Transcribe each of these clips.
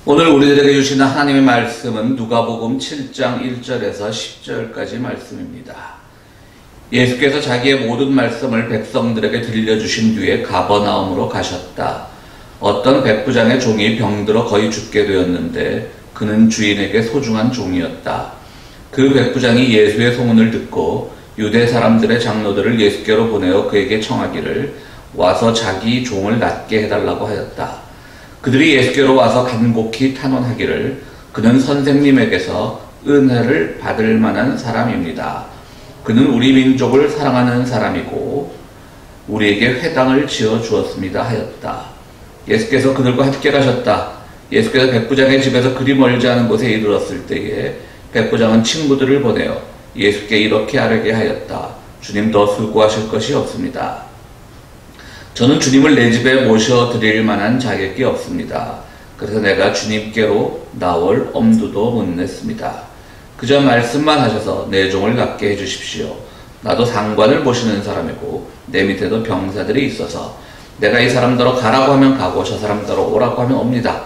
오늘 우리들에게 주시는 하나님의 말씀은 누가복음 7장 1절에서 10절까지 말씀입니다. 예수께서 자기의 모든 말씀을 백성들에게 들려주신 뒤에 가버나움으로 가셨다. 어떤 백부장의 종이 병들어 거의 죽게 되었는데 그는 주인에게 소중한 종이었다. 그 백부장이 예수의 소문을 듣고 유대 사람들의 장로들을 예수께로 보내어 그에게 청하기를 와서 자기 종을 낫게 해달라고 하였다. 그들이 예수께로 와서 간곡히 탄원하기를 그는 선생님에게서 은혜를 받을 만한 사람입니다. 그는 우리 민족을 사랑하는 사람이고 우리에게 회당을 지어 주었습니다 하였다. 예수께서 그들과 함께 가셨다. 예수께서 백부장의 집에서 그리 멀지 않은 곳에 이르렀을 때에 백부장은 친구들을 보내어 예수께 이렇게 아뢰게 하였다. 주님, 더 수고하실 것이 없습니다. 저는 주님을 내 집에 모셔드릴 만한 자격이 없습니다. 그래서 내가 주님께로 나올 엄두도 못 냈습니다. 그저 말씀만 하셔서 내 종을 낫게 해주십시오. 나도 상관을 모시는 사람이고 내 밑에도 병사들이 있어서 내가 이 사람더러 가라고 하면 가고 저 사람더러 오라고 하면 옵니다.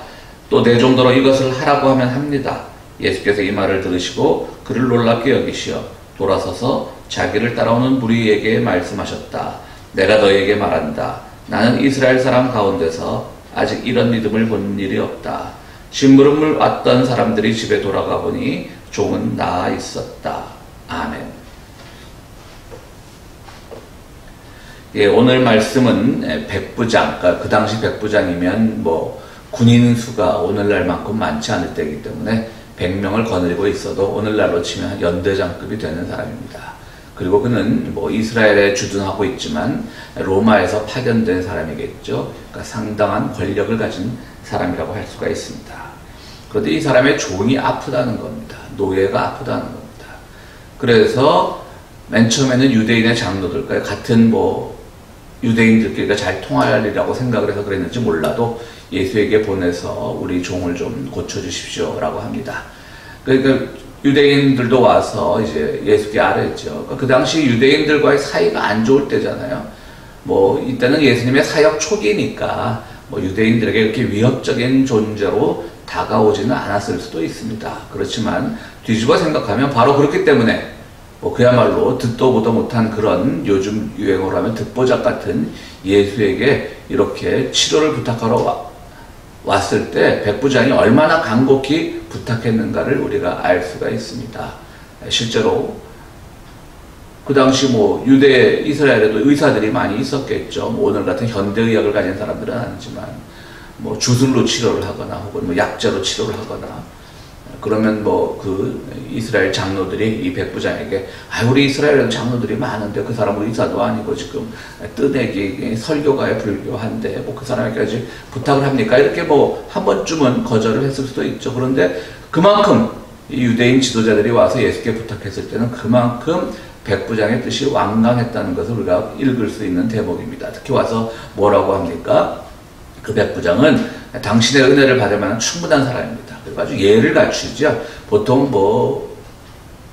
또 내 종더러 이것을 하라고 하면 합니다. 예수께서 이 말을 들으시고 그를 놀랍게 여기시어 돌아서서 자기를 따라오는 무리에게 말씀하셨다. 내가 너에게 말한다. 나는 이스라엘 사람 가운데서 아직 이런 믿음을 본 일이 없다. 심부름을 왔던 사람들이 집에 돌아가 보니 종은 나아 있었다. 아멘. 예, 오늘 말씀은 백부장, 그러니까 그 당시 백부장이면 군인 수가 오늘날만큼 많지 않을 때이기 때문에 100명을 거느리고 있어도 오늘날로 치면 연대장급이 되는 사람입니다. 그리고 그는 이스라엘에 주둔하고 있지만 로마에서 파견된 사람이겠죠. 그러니까 상당한 권력을 가진 사람이라고 할 수가 있습니다. 그런데 이 사람의 종이 아프다는 겁니다. 노예가 아프다는 겁니다. 그래서 맨 처음에는 유대인의 장로들, 같은 유대인들끼리가 잘 통하리라고 생각을 해서 그랬는지 몰라도 예수에게 보내서 우리 종을 좀 고쳐주십시오 라고 합니다. 그러니까 유대인들도 와서 이제 예수께 아뢰죠. 그러니까 그 당시 유대인들과의 사이가 안 좋을 때잖아요. 이때는 예수님의 사역 초기니까 유대인들에게 이렇게 위협적인 존재로 다가오지는 않았을 수도 있습니다. 그렇지만 뒤집어 생각하면 바로 그렇기 때문에 그야말로 듣도 보도 못한 그런 요즘 유행어로 하면 듣보잡 같은 예수에게 이렇게 치료를 부탁하러 왔을 때 백부장이 얼마나 간곡히 부탁했는가를 우리가 알 수가 있습니다. 실제로 그 당시 유대 이스라엘에도 의사들이 많이 있었겠죠. 오늘 같은 현대의학을 가진 사람들은 아니지만 주술로 치료를 하거나 혹은 약재로 치료를 하거나 그러면 그 이스라엘 장로들이 이 백부장에게 우리 이스라엘에도 장로들이 많은데 그 사람은 의사도 아니고 지금 뜨내기 설교가에 불교한데 그 사람에게까지 부탁을 합니까? 이렇게 한 번쯤은 거절을 했을 수도 있죠. 그런데 그만큼 이 유대인 지도자들이 와서 예수께 부탁했을 때는 그만큼 백부장의 뜻이 완강했다는 것을 우리가 읽을 수 있는 대목입니다. 특히 와서 뭐라고 합니까? 그 백부장은 당신의 은혜를 받을 만한 충분한 사람입니다. 그리고 아주 예를 갖추죠. 보통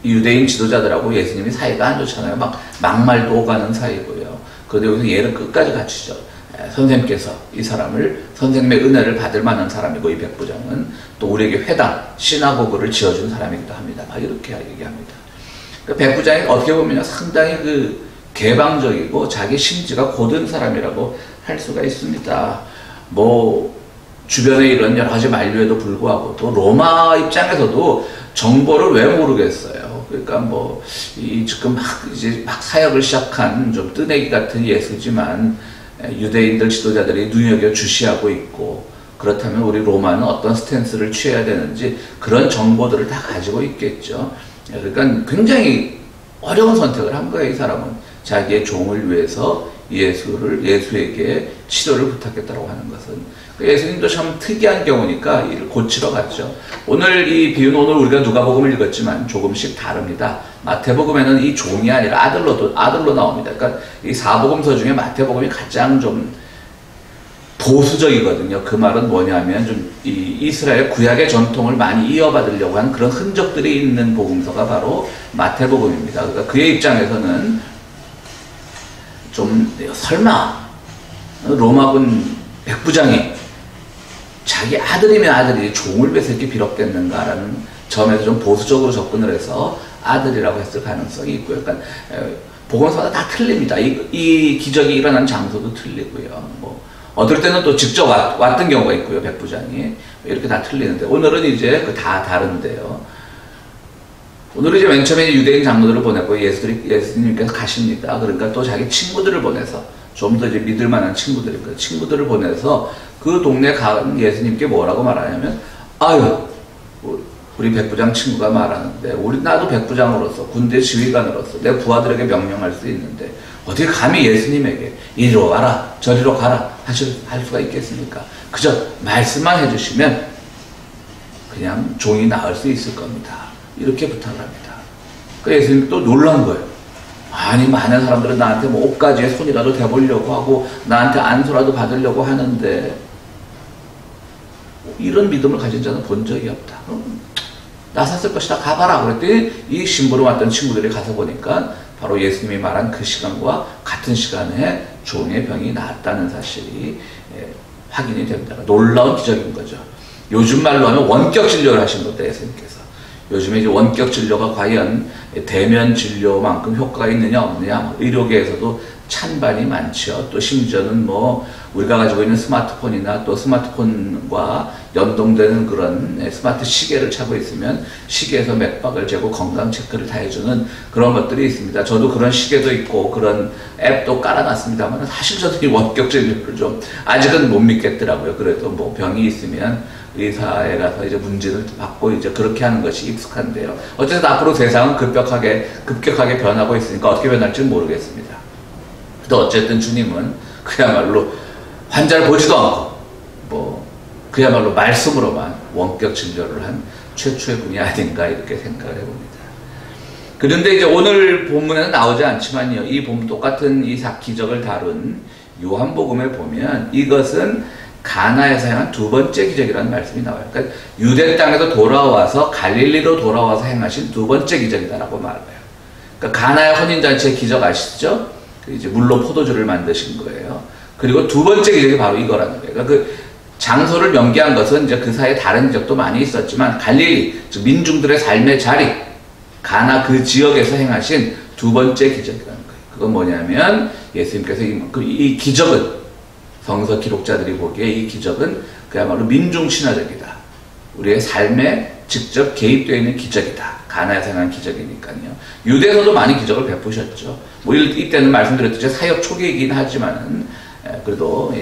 유대인 지도자들하고 예수님이 사이가 안 좋잖아요. 막말도 오가는 사이고요. 그런데 여기서 예를 끝까지 갖추죠. 선생님께서 이 사람을 선생님의 은혜를 받을 만한 사람이고 이 백부장은 또 우리에게 회당, 시나고그를 지어준 사람이기도 합니다. 이렇게 얘기합니다. 그 백부장이 어떻게 보면 상당히 개방적이고 자기 심지가 곧은 사람이라고 할 수가 있습니다. 주변에 이런 여러 가지 만류에도 불구하고 또 로마 입장에서도 정보를 왜 모르겠어요. 그러니까 지금 막 사역을 시작한 좀 뜨내기 같은 예수지만 유대인들 지도자들이 눈여겨 주시하고 있고 그렇다면 우리 로마는 어떤 스탠스를 취해야 되는지 그런 정보들을 다 가지고 있겠죠. 그러니까 굉장히 어려운 선택을 한 거예요. 이 사람은 자기의 종을 위해서 예수에게 치료를 부탁했다고 하는 것은. 예수님도 참 특이한 경우니까 이를 고치러 갔죠. 오늘 이 비유는 오늘 우리가 누가복음을 읽었지만 조금씩 다릅니다. 마태복음에는 이 종이 아니라 아들로 나옵니다. 그러니까 이 사복음서 중에 마태복음이 가장 좀 보수적이거든요. 그 말은 뭐냐면 이 이스라엘 구약의 전통을 많이 이어받으려고 한 그런 흔적들이 있는 복음서가 바로 마태복음입니다. 그러니까 그의 입장에서는 설마 로마군 백부장이 자기 아들이면 아들이 종을 뺏을게 비롯됐는가라는 점에서 좀 보수적으로 접근을 해서 아들이라고 했을 가능성이 있고요. 그러니까 복음서마다 다 틀립니다. 이 기적이 일어난 장소도 틀리고요. 뭐 어떨 때는 또 직접 왔던 경우가 있고요. 백부장이 이렇게 다 틀리는데 오늘은 이제 다 다른데요. 오늘은 이제 맨 처음에 유대인 장로들을 보냈고 예수님께서 가십니다. 그러니까 또 자기 친구들을 보내서 좀 더 이제 믿을 만한 친구들이니까 친구들을 보내서 그 동네 간 예수님께 뭐라고 말하냐면 아유 우리 백부장 친구가 말하는데 나도 백부장으로서 군대 지휘관으로서 내 부하들에게 명령할 수 있는데 어떻게 감히 예수님에게 이리로 와라 저리로 가라 할 수가 있겠습니까? 그저 말씀만 해주시면 그냥 종이 나을 수 있을 겁니다. 이렇게 부탁을 합니다. 그러니까 예수님이 또 놀란 거예요. 아니 많은 사람들은 나한테 뭐 옷가지에 손이라도 대보려고 하고 나한테 안수라도 받으려고 하는데 이런 믿음을 가진 자는 본 적이 없다. 나섰을 것이다. 가봐라. 그랬더니 이 심부름 왔던 친구들이 가서 보니까 바로 예수님이 말한 그 시간과 같은 시간에 종의 병이 나았다는 사실이 확인이 됩니다. 놀라운 기적인 거죠. 요즘 말로 하면 원격 진료를 하신 겁니다. 예수님께서. 요즘에 이제 원격 진료가 과연 대면 진료만큼 효과가 있느냐 없느냐 의료계에서도 찬반이 많죠. 또 심지어는 뭐 우리가 가지고 있는 스마트폰이나 또 스마트폰과 연동되는 그런 스마트 시계를 차고 있으면 시계에서 맥박을 재고 건강 체크를 다 해주는 그런 것들이 있습니다. 저도 그런 시계도 있고 그런 앱도 깔아놨습니다만 사실 저도 이 원격 진료를 좀 아직은 못 믿겠더라고요. 그래도 뭐 병이 있으면 의사에 가서 이제 문진을 받고 이제 그렇게 하는 것이 익숙한데요. 어쨌든 앞으로 세상은 급격하게 변하고 있으니까 어떻게 변할지는 모르겠습니다. 또 어쨌든 주님은 그야말로 환자를 보지도 않고 뭐 그야말로 말씀으로만 원격 진료를 한 최초의 분이 아닌가 이렇게 생각을 해봅니다. 그런데 이제 오늘 본문에는 나오지 않지만요. 이 똑같은 이 기적을 다룬 요한복음에 보면 이것은 가나에서 행한 두 번째 기적이라는 말씀이 나와요. 그러니까 유대 땅에서 돌아와서 갈릴리로 돌아와서 행하신 두 번째 기적이다라고 말해요. 그러니까 가나의 혼인잔치의 기적 아시죠? 이제 물로 포도주를 만드신 거예요. 그리고 두 번째 기적이 바로 이거라는 거예요. 그러니까 그 장소를 명기한 것은 이제 그 사이에 다른 기적도 많이 있었지만 갈릴리, 즉 민중들의 삶의 자리, 가나 그 지역에서 행하신 두 번째 기적이라는 거예요. 그건 뭐냐면 예수님께서 이 기적은 성서 기록자들이 보기에 이 기적은 그야말로 민중 친화적이다. 우리의 삶에 직접 개입되어 있는 기적이다. 가나에서 행한 기적이니까요. 유대에서도 많이 기적을 베푸셨죠. 뭐 이때는 말씀드렸듯이 사역 초기이긴 하지만은 그래도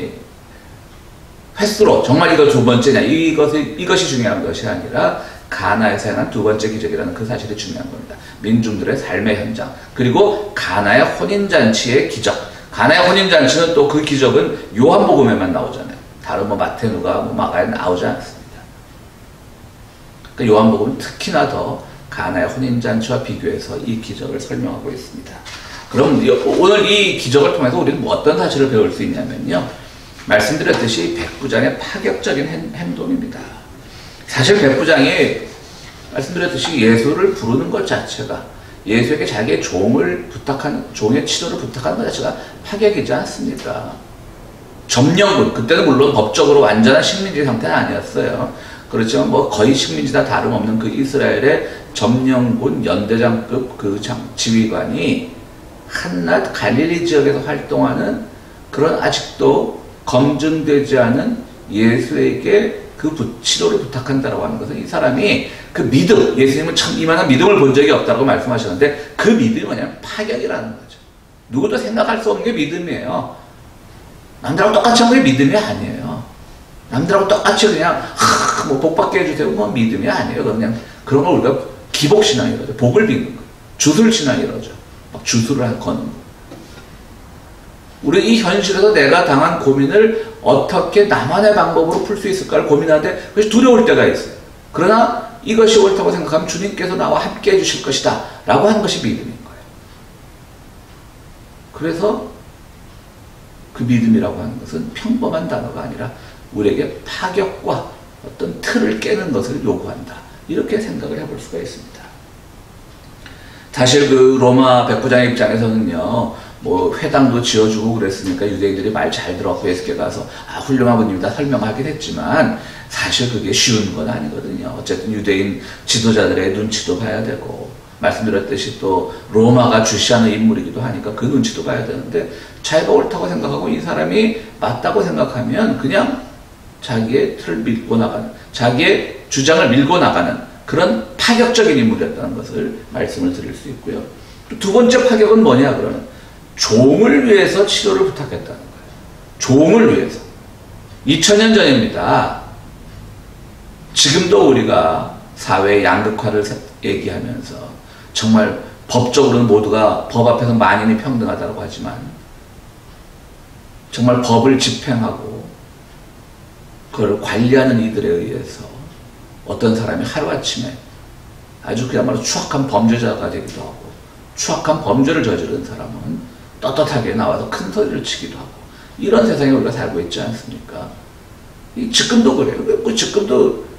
횟수로 정말 이거 두 번째냐 이것이 중요한 것이 아니라 가나에서 행한 두 번째 기적이라는 그 사실이 중요한 겁니다. 민중들의 삶의 현장 그리고 가나의 혼인잔치의 기적. 가나의 혼인잔치는 또 그 기적은 요한복음에만 나오잖아요. 다른 뭐 마태, 누가, 뭐 마가에 나오지 않습니다. 그러니까 요한복음은 특히나 더 가나의 혼인잔치와 비교해서 이 기적을 설명하고 있습니다. 그럼 오늘 이 기적을 통해서 우리는 뭐 어떤 사실을 배울 수 있냐면요. 말씀드렸듯이 백부장의 파격적인 행동입니다. 사실 백부장이 말씀드렸듯이 예수를 부르는 것 자체가 예수에게 자기의 종의 치료를 부탁하는 것 자체가 파격이지 않습니까? 점령군, 그때는 물론 법적으로 완전한 식민지 상태는 아니었어요. 그렇지만 뭐 거의 식민지나 다름없는 그 이스라엘의 점령군 연대장급 그 지휘관이 한낱 갈릴리 지역에서 활동하는 그런 아직도 검증되지 않은 예수에게 그 치료를 부탁한다라고 하는 것은 이 사람이 그 믿음, 예수님은 참 이만한 믿음을 본 적이 없다고 말씀하셨는데 그 믿음이 뭐냐면 파격이라는 거죠. 누구도 생각할 수 없는 게 믿음이에요. 남들하고 똑같이 하는 게 믿음이 아니에요. 남들하고 똑같이 그냥 뭐 복 받게 해주세요. 뭐 믿음이 아니에요. 그냥 그런 걸 우리가 기복신앙이라죠. 복을 빚는 거예요. 주술신앙이라죠. 막 주술을 거는 거예요. 우리 이 현실에서 내가 당한 고민을 어떻게 나만의 방법으로 풀 수 있을까를 고민하는데 그것이 두려울 때가 있어요. 그러나 이것이 옳다고 생각하면 주님께서 나와 함께 해주실 것이다 라고 하는 것이 믿음인 거예요. 그래서 그 믿음이라고 하는 것은 평범한 단어가 아니라 우리에게 파격과 어떤 틀을 깨는 것을 요구한다. 이렇게 생각을 해볼 수가 있습니다. 사실 그 로마 백부장의 입장에서는요. 뭐 회당도 지어주고 그랬으니까 유대인들이 말 잘 들었고 에스겔 가서 훌륭한 분입니다 설명하긴 했지만 사실 그게 쉬운 건 아니거든요. 어쨌든 유대인 지도자들의 눈치도 봐야 되고 말씀드렸듯이 또 로마가 주시하는 인물이기도 하니까 그 눈치도 봐야 되는데 자기가 옳다고 생각하고 이 사람이 맞다고 생각하면 그냥 자기의 틀을 밀고 나가는, 자기의 주장을 밀고 나가는 그런 파격적인 인물이었다는 것을 말씀을 드릴 수 있고요. 또 두 번째 파격은 뭐냐 그러면 종을 위해서 치료를 부탁했다는 거예요. 종을 위해서. 2000년 전입니다. 지금도 우리가 사회의 양극화를 얘기하면서 정말 법적으로는 모두가 법 앞에서 만인이 평등하다고 하지만 정말 법을 집행하고 그걸 관리하는 이들에 의해서 어떤 사람이 하루아침에 아주 그야말로 추악한 범죄자가 되기도 하고 추악한 범죄를 저지른 사람은 떳떳하게 나와서 큰 소리를 치기도 하고 이런 세상에 우리가 살고 있지 않습니까? 지금도 그래요. 지금도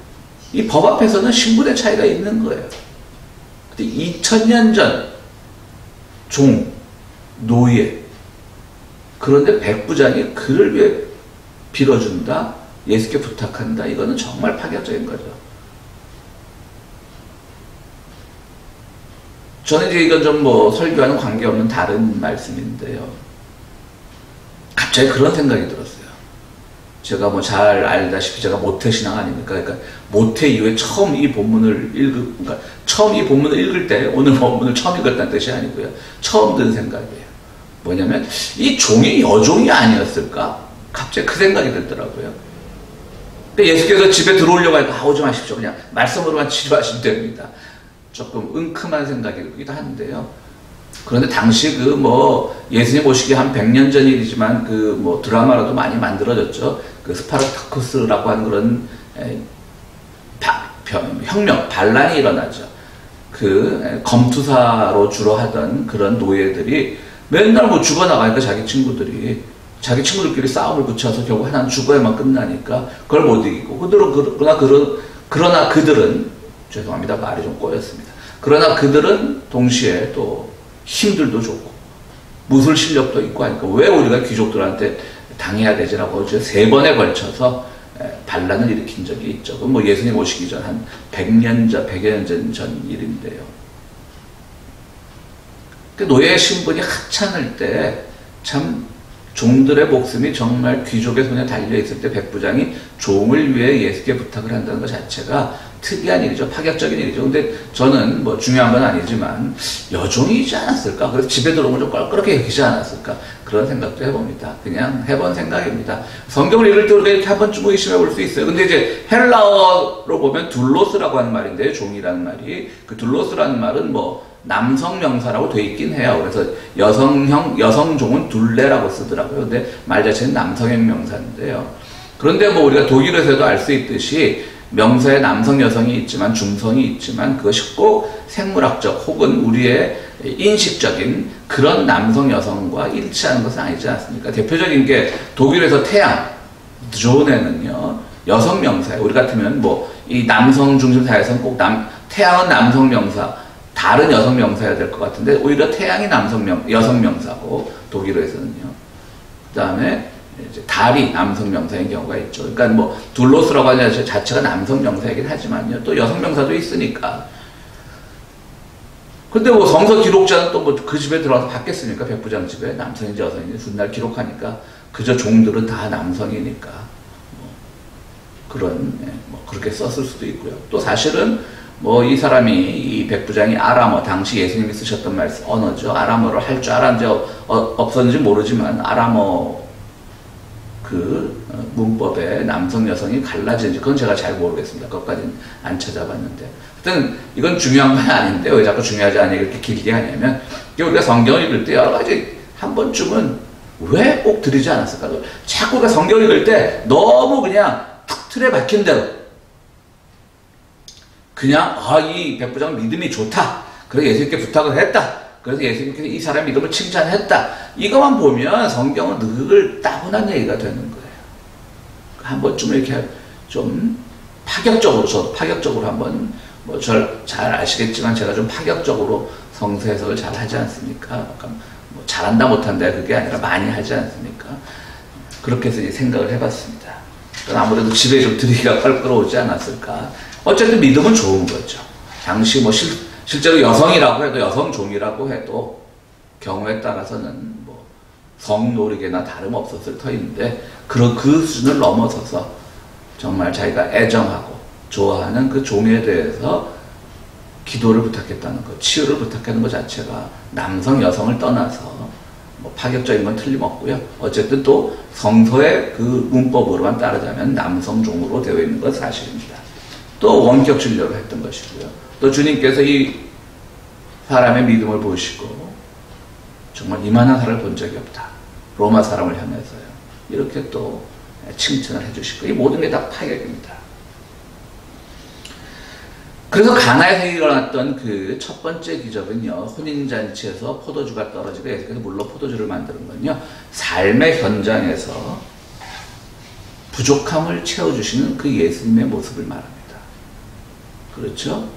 이 법 앞에서는 신분의 차이가 있는 거예요. 근데 2000년 전 종, 노예 그런데 백부장이 그를 위해 빌어준다? 예수께 부탁한다? 이거는 정말 파격적인 거죠. 저는 이제 이건 좀 뭐 설교와는 관계없는 다른 말씀인데요. 갑자기 그런 생각이 들었어요. 제가 뭐 잘 알다시피 제가 모태신앙 아닙니까? 그러니까 모태 이후에 처음 이 본문을 그러니까 처음 이 본문을 읽을 때 오늘 본문을 처음 읽었다는 뜻이 아니고요. 처음 든 생각이에요. 뭐냐면 이 종이 여종이 아니었을까? 갑자기 그 생각이 들더라고요. 예수께서 집에 들어오려고 하니까 오지 마십시오. 그냥 말씀으로만 치료하시면 됩니다. 조금 은큼한 생각이 들기도 하는데요. 그런데 당시 그 뭐 예수님 오시기 한 100년 전 일이지만 그 뭐 드라마로도 많이 만들어졌죠. 그 스파르타쿠스라고 하는 그런 혁명, 반란이 일어나죠. 그 검투사로 주로 하던 그런 노예들이 맨날 뭐 죽어나가니까 자기 친구들끼리 싸움을 붙여서 결국 하나는 죽어야만 끝나니까 그걸 못 이기고 그러나 그들은 죄송합니다. 말이 좀 꼬였습니다. 그러나 그들은 동시에 또 힘들도 좋고 무술 실력도 있고 하니까 왜 우리가 귀족들한테 당해야 되지라고 3번에 걸쳐서 반란을 일으킨 적이 있죠. 그건 뭐 예수님 오시기 전 한 100여 년 전 일인데요. 노예의 신분이 하찮을 때 참 종들의 목숨이 정말 귀족의 손에 달려있을 때 백부장이 종을 위해 예수께 부탁을 한다는 것 자체가 특이한 일이죠. 파격적인 일이죠. 근데 저는 뭐 중요한 건 아니지만 여종이지 않았을까? 그래서 집에 들어오면 좀 껄끄럽게 여기지 않았을까? 그런 생각도 해봅니다. 그냥 해본 생각입니다. 성경을 읽을 때 우리가 이렇게 한 번쯤 의심해 볼 수 있어요. 근데 이제 헬라어로 보면 둘로스라고 하는 말인데 종이라는 말이 그 둘로스라는 말은 뭐 남성 명사라고 돼 있긴 해요. 그래서 여성종은 둘레라고 쓰더라고요. 근데 말 자체는 남성형 명사인데요. 그런데 뭐 우리가 독일어에서도 알 수 있듯이 명사에 남성, 여성이 있지만 중성이 있지만 그것이 꼭 생물학적 혹은 우리의 인식적인 그런 남성, 여성과 일치하는 것은 아니지 않습니까? 대표적인 게 독일에서 태양, 존에는요, 여성 명사예요. 우리 같으면 뭐 이 남성 중심 사회에서는 꼭 태양은 남성 명사, 다른 여성 명사여야 될 것 같은데 오히려 태양이 여성 명사고 독일어에서는요. 그 다음에 이제 달이 남성 명사인 경우가 있죠. 그러니까 뭐 둘로스라고 하는 자체가 남성 명사이긴 하지만요. 또 여성 명사도 있으니까. 근데 뭐 성서 기록자는 또 뭐 그 집에 들어가서 받겠습니까? 백부장 집에 남성인지 여성인지 훗날 기록하니까 그저 종들은 다 남성이니까 뭐 그런 뭐 그렇게 썼을 수도 있고요. 또 사실은 뭐 이 사람이 이 백부장이 아람어 당시 예수님이 쓰셨던 말씀 언어죠. 아람어를 할 줄 알았는지 없었는지 모르지만 아람어 그 문법에 남성 여성이 갈라지는지 그건 제가 잘 모르겠습니다. 그것까지는 안 찾아봤는데 하여튼 이건 중요한 건 아닌데 왜 자꾸 중요하지 않냐 이렇게 길게 하냐면 우리가 성경을 읽을 때 여러 가지 한 번쯤은 왜 꼭 들이지 않았을까? 자꾸 우리가 성경을 읽을 때 너무 그냥 틀에 박힌 대로 그냥 이 백부장 믿음이 좋다. 그래서 예수님께 부탁을 했다. 그래서 예수님께서 이 사람의 믿음을 칭찬했다. 이것만 보면 성경은 늘 따분한 얘기가 되는 거예요. 한 번쯤 이렇게 좀 파격적으로 저도 파격적으로 한번 잘 아시겠지만 제가 좀 파격적으로 성서 해석을 잘 하지 않습니까? 뭐 잘한다 못한다 그게 아니라 많이 하지 않습니까? 그렇게 해서 생각을 해봤습니다. 아무래도 집에 좀 들이기가 껄끄러우지 않았을까. 어쨌든 믿음은 좋은 거죠. 당시 뭐 실제로 여성이라고 해도 여성 종이라고 해도 경우에 따라서는 뭐 성노리개나 다름없었을 터인데 그 수준을 넘어서서 정말 자기가 애정하고 좋아하는 그 종에 대해서 기도를 부탁했다는 것, 치유를 부탁하는 것 자체가 남성 여성을 떠나서 뭐 파격적인 건 틀림없고요. 어쨌든 또 성서의 그 문법으로만 따르자면 남성 종으로 되어 있는 건 사실입니다. 또 원격 진료를 했던 것이고요. 또 주님께서 이 사람의 믿음을 보시고 정말 이만한 사람을 본 적이 없다. 로마 사람을 향해서요. 이렇게 또 칭찬을 해주시고 이 모든 게 다 파격입니다. 그래서 가나에서 일어났던 그 첫 번째 기적은요, 혼인잔치에서 포도주가 떨어지고 예수께서 물로 포도주를 만드는 건요, 삶의 현장에서 부족함을 채워주시는 그 예수님의 모습을 말합니다. 그렇죠?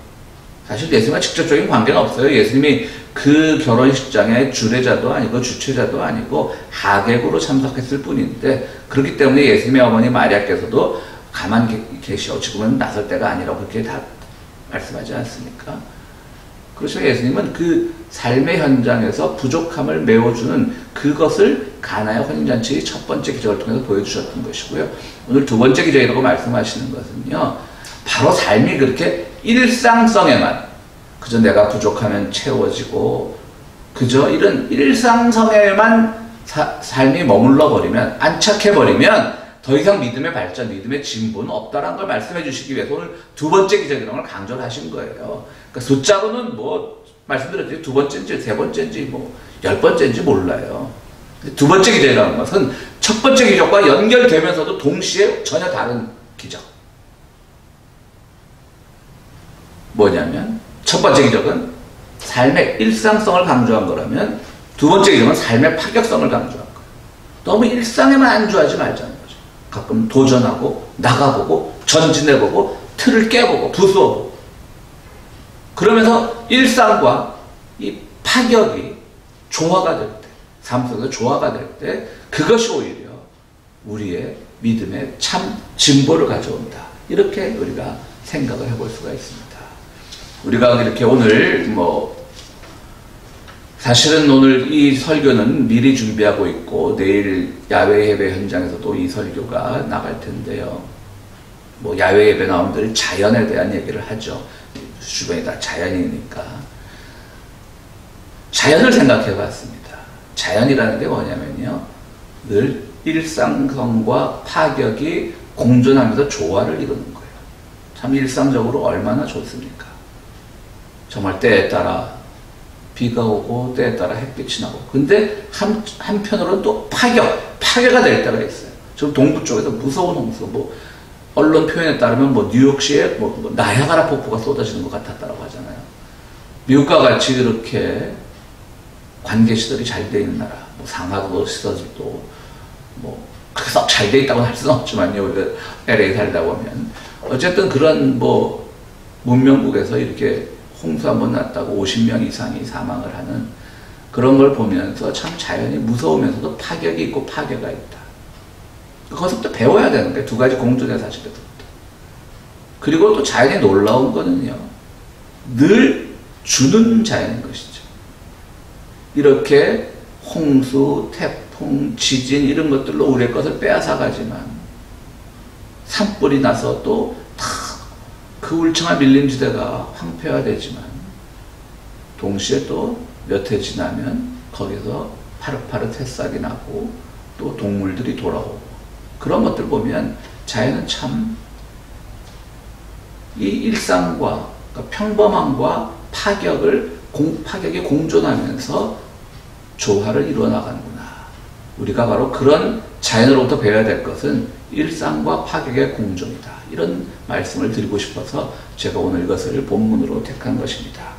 사실 예수님과 직접적인 관계는 없어요. 예수님이 그 결혼식장의 주례자도 아니고 주최자도 아니고 하객으로 참석했을 뿐인데, 그렇기 때문에 예수님의 어머니 마리아께서도 가만 계시오. 지금은 나설 때가 아니라고 그렇게 다 말씀하지 않습니까? 그렇죠. 예수님은 그 삶의 현장에서 부족함을 메워주는 그것을 가나의 혼인잔치의 첫 번째 기적을 통해서 보여주셨던 것이고요. 오늘 두 번째 기적이라고 말씀하시는 것은요, 바로 삶이 그렇게 일상성에만, 그저 내가 부족하면 채워지고 그저 이런 일상성에만 삶이 머물러 버리면, 안착해 버리면 더 이상 믿음의 발전, 믿음의 진보는 없다라는 걸 말씀해 주시기 위해서 오늘 두 번째 기적이라는 걸 강조를 하신 거예요. 그러니까 숫자로는 뭐 말씀드렸듯이 두 번째인지 세 번째인지 뭐 10번째인지 몰라요. 두 번째 기적이라는 것은 첫 번째 기적과 연결되면서도 동시에 전혀 다른 기적. 뭐냐면 첫 번째 기적은 삶의 일상성을 강조한 거라면 두 번째 기적은 삶의 파격성을 강조한 거예요. 너무 일상에만 안주하지 말자는 거죠. 가끔 도전하고 나가보고 전진해보고 틀을 깨보고 부수어보고 그러면서 일상과 이 파격이 조화가 될 때, 삶 속에서 조화가 될 때 그것이 오히려 우리의 믿음의 참 진보를 가져온다. 이렇게 우리가 생각을 해볼 수가 있습니다. 우리가 이렇게 오늘 사실은 오늘 이 설교는 미리 준비하고 있고 내일 야외 예배 현장에서도 이 설교가 나갈 텐데요. 야외 예배 나오는 자연에 대한 얘기를 하죠. 주변이 다 자연이니까. 자연을 생각해 봤습니다. 자연이라는 게 뭐냐면요, 늘 일상성과 파격이 공존하면서 조화를 이루는 거예요. 참 일상적으로 얼마나 좋습니까? 정말 때에 따라 비가 오고 때에 따라 햇빛이 나고, 근데 한편으로는 또 파괴가 될 때가 있어요. 지금 동부 쪽에서 무서운 홍수, 언론 표현에 따르면 뉴욕시에 나야가라 폭포가 쏟아지는 것 같았다고 하잖아요. 미국과 같이 이렇게 관계시설이 잘 돼 있는 나라, 상하도 시설도 그렇게 썩 잘 돼 있다고 할 수는 없지만요. 우리가 LA 살다 보면 어쨌든 그런 문명국에서 이렇게 홍수 한번 났다고 50명 이상이 사망을 하는 그런 걸 보면서 참 자연이 무서우면서도 파격이 있고 파괴가 있다. 거기서부터 배워야 되는 게 두 가지 공존의 사실이거든요. 그리고 또 자연이 놀라운 거는요, 늘 주는 자연인 것이죠. 이렇게 홍수, 태풍, 지진 이런 것들로 우리의 것을 빼앗아가지만 산불이 나서 또 그 울창한 밀림지대가 황폐화되지만 동시에 또 몇 해 지나면 거기서 파릇파릇 햇살이 나고 또 동물들이 돌아오고, 그런 것들 보면 자연은 참 이 일상과, 그러니까 평범함과 파격이 공존하면서 조화를 이루어 나가는구나. 우리가 바로 그런 자연으로부터 배워야 될 것은 일상과 파격의 공존이다. 이런 말씀을 드리고 싶어서 제가 오늘 이것을 본문으로 택한 것입니다.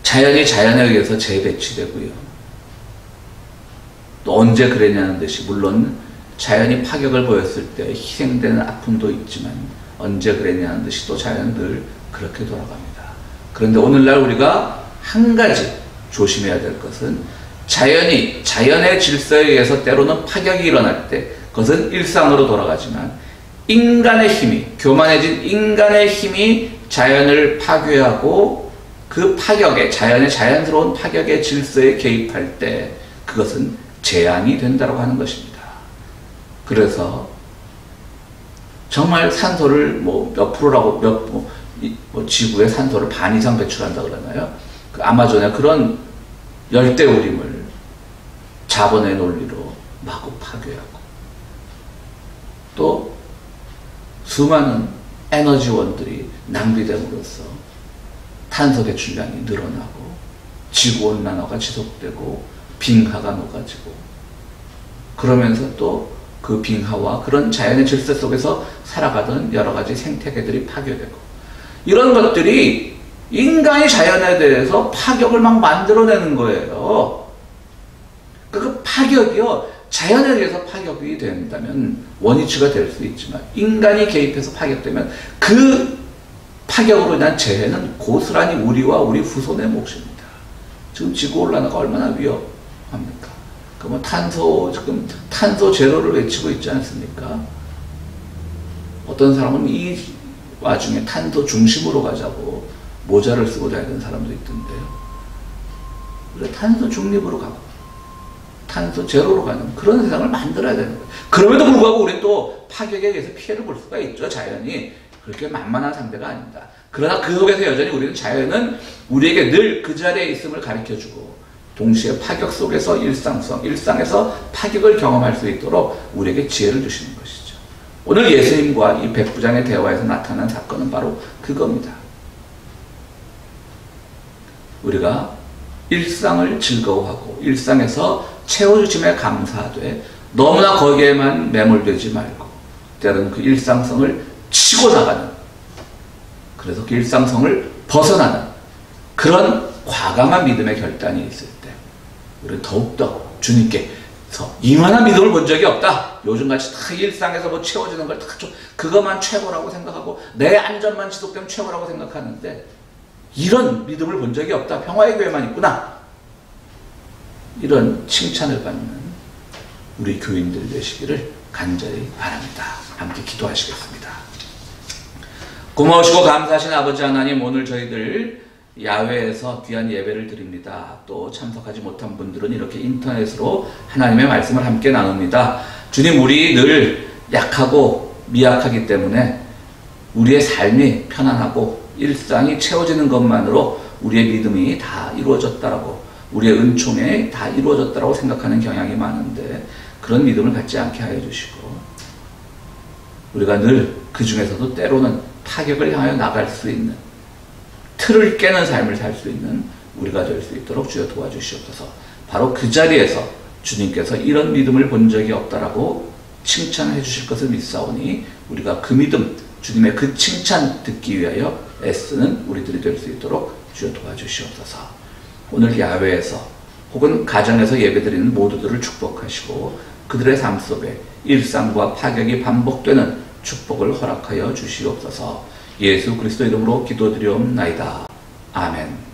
자연이 자연에 의해서 재배치되고요. 또 언제 그랬냐는 듯이, 물론 자연이 파격을 보였을 때 희생되는 아픔도 있지만 언제 그랬냐는 듯이 또 자연은 늘 그렇게 돌아갑니다. 그런데 오늘날 우리가 한 가지 조심해야 될 것은 자연의 질서에 의해서 때로는 파격이 일어날 때 그것은 일상으로 돌아가지만 인간의 힘이, 교만해진 인간의 힘이 자연을 파괴하고 그 파격에, 자연의 자연스러운 파격의 질서에 개입할 때 그것은 재앙이 된다고 하는 것입니다. 그래서 정말 산소를 몇 프로라고 지구의 산소를 반 이상 배출한다 그러나요? 그 아마존의 그런 열대우림을 자본의 논리로 마구 파괴하고 또 수많은 에너지원들이 낭비됨으로써 탄소 배출량이 늘어나고 지구온난화가 지속되고 빙하가 녹아지고 그러면서 또 그 빙하와 그런 자연의 질서 속에서 살아가던 여러 가지 생태계들이 파괴되고 이런 것들이 인간이 자연에 대해서 파격을 막 만들어내는 거예요. 그 파격이요, 자연에 의해서 파격이 된다면 원위치가 될 수 있지만 인간이 개입해서 파격되면 그 파격으로 인한 재해는 고스란히 우리와 우리 후손의 몫입니다. 지금 지구온난화가 얼마나 위험합니까? 그러면 지금 탄소 제로를 외치고 있지 않습니까? 어떤 사람은 이 와중에 탄소 중심으로 가자고 모자를 쓰고 다니는 사람도 있던데요. 그래, 탄소 중립으로 가고 탄소 제로로 가는 그런 세상을 만들어야 되는 거예요. 그럼에도 불구하고 우리는 또 파격에 의해서 피해를 볼 수가 있죠. 자연이 그렇게 만만한 상대가 아닙니다. 그러나 그 속에서 여전히 우리는 자연은 우리에게 늘 그 자리에 있음을 가르쳐주고 동시에 파격 속에서 일상에서 파격을 경험할 수 있도록 우리에게 지혜를 주시는 것이죠. 오늘 예수님과 이 백부장의 대화에서 나타난 사건은 바로 그겁니다. 우리가 일상을 즐거워하고 일상에서 채워주심에 감사하되 너무나 거기에만 매몰되지 말고 때로는 그 일상성을 치고 나가는, 그래서 그 일상성을 벗어나는 그런 과감한 믿음의 결단이 있을 때 우리는 더욱더 주님께서 이만한 믿음을 본 적이 없다. 요즘같이 다 일상에서 채워지는 걸 다 그것만 최고라고 생각하고 내 안전만 지속되면 최고라고 생각하는데 이런 믿음을 본 적이 없다. 평화의 교회만 있구나. 이런 칭찬을 받는 우리 교인들 되시기를 간절히 바랍니다. 함께 기도하시겠습니다. 고마우시고 감사하신 아버지 하나님, 오늘 저희들 야외에서 귀한 예배를 드립니다. 또 참석하지 못한 분들은 이렇게 인터넷으로 하나님의 말씀을 함께 나눕니다. 주님, 우리 늘 약하고 미약하기 때문에 우리의 삶이 편안하고 일상이 채워지는 것만으로 우리의 믿음이 다 이루어졌다라고, 우리의 은총에 다 이루어졌다라고 생각하는 경향이 많은데 그런 믿음을 갖지 않게 하여 주시고 우리가 늘 그 중에서도 때로는 파격을 향하여 나갈 수 있는, 틀을 깨는 삶을 살 수 있는 우리가 될 수 있도록 주여 도와주시옵소서. 바로 그 자리에서 주님께서 이런 믿음을 본 적이 없다라고 칭찬해 주실 것을 믿사오니 우리가 그 믿음, 주님의 그 칭찬 듣기 위하여 애쓰는 우리들이 될 수 있도록 주여 도와주시옵소서. 오늘 야외에서 혹은 가정에서 예배드리는 모두들을 축복하시고 그들의 삶 속에 일상과 파격이 반복되는 축복을 허락하여 주시옵소서. 예수 그리스도 이름으로 기도드리옵나이다. 아멘.